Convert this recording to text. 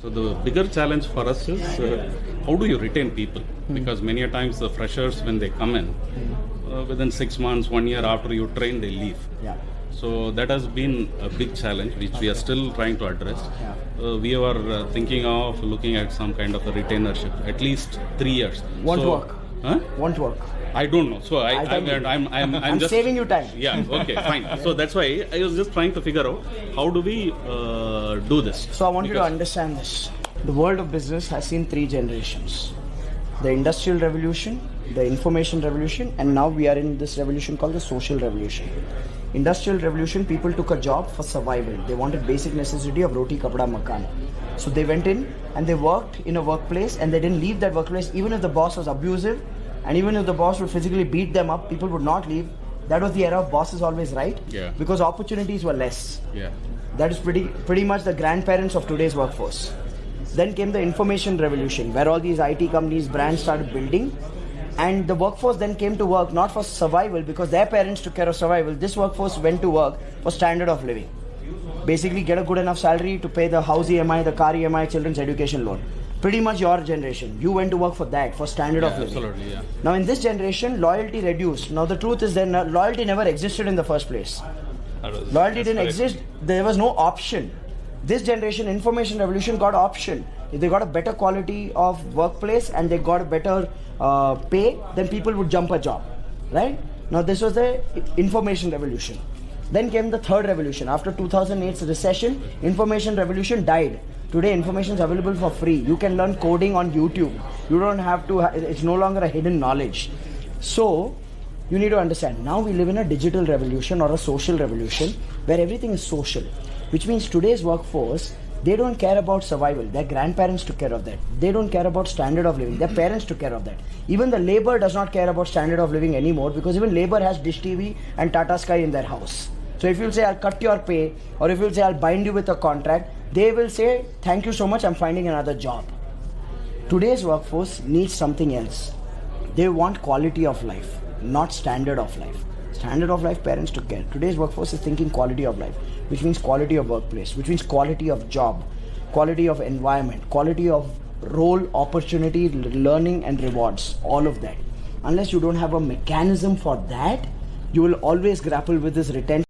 So the bigger challenge for us is how do you retain people? Because many a times the freshers, when they come in, within 6 months, 1 year after you train, they leave. Yeah. So that has been a big challenge which we are still trying to address. Yeah. We are thinking of looking at some kind of a retainership, at least 3 years. Won't work. Huh? Won't work. I don't know. So I'm just saving you time. Yeah. Okay. Fine. So that's why I was just trying to figure out how do we do this. So I want you to understand this. The world of business has seen 3 generations: the industrial revolution, the information revolution, and now we are in this revolution called the social revolution. Industrial revolution, people took a job for survival. They wanted basic necessity of roti, kapda, makan. So they went in and they worked in a workplace, and they didn't leave that workplace even if the boss was abusive, and even if the boss would physically beat them up, people would not leave. That was the era of boss is always right. Yeah. Because opportunities were less. Yeah. That is pretty much the grandparents of today's workforce. Then came the information revolution, where all these IT companies, brands started building, and the workforce then came to work not for survival because their parents took care of survival. This workforce went to work for standard of living. Basically get a good enough salary to pay the house EMI, the car EMI, children's education loan. Pretty much your generation. You went to work for that, for standard of living. Absolutely, yeah. Now in this generation, loyalty reduced. Now the truth is that loyalty never existed in the first place. Loyalty didn't exist. There was no option. This generation, information revolution, got option. If they got a better quality of workplace and they got a better pay, then people would jump a job, right? Now this was the information revolution. Then came the third revolution. After 2008's recession, information revolution died. Today information is available for free. You can learn coding on YouTube. You don't have to, it's no longer a hidden knowledge. So you need to understand, now we live in a digital revolution or a social revolution where everything is social, which means today's workforce, they don't care about survival. Their grandparents took care of that. They don't care about standard of living. Their parents took care of that. Even the labor does not care about standard of living anymore, because even labor has Dish TV and Tata Sky in their house. So if you'll say, I'll cut your pay, or if you'll say, I'll bind you with a contract, they will say, thank you so much, I'm finding another job. Today's workforce needs something else. They want quality of life, not standard of life. Standard of life, parents took care. Today's workforce is thinking quality of life, which means quality of workplace, which means quality of job, quality of environment, quality of role, opportunity, learning and rewards, all of that. Unless you don't have a mechanism for that, you will always grapple with this retention.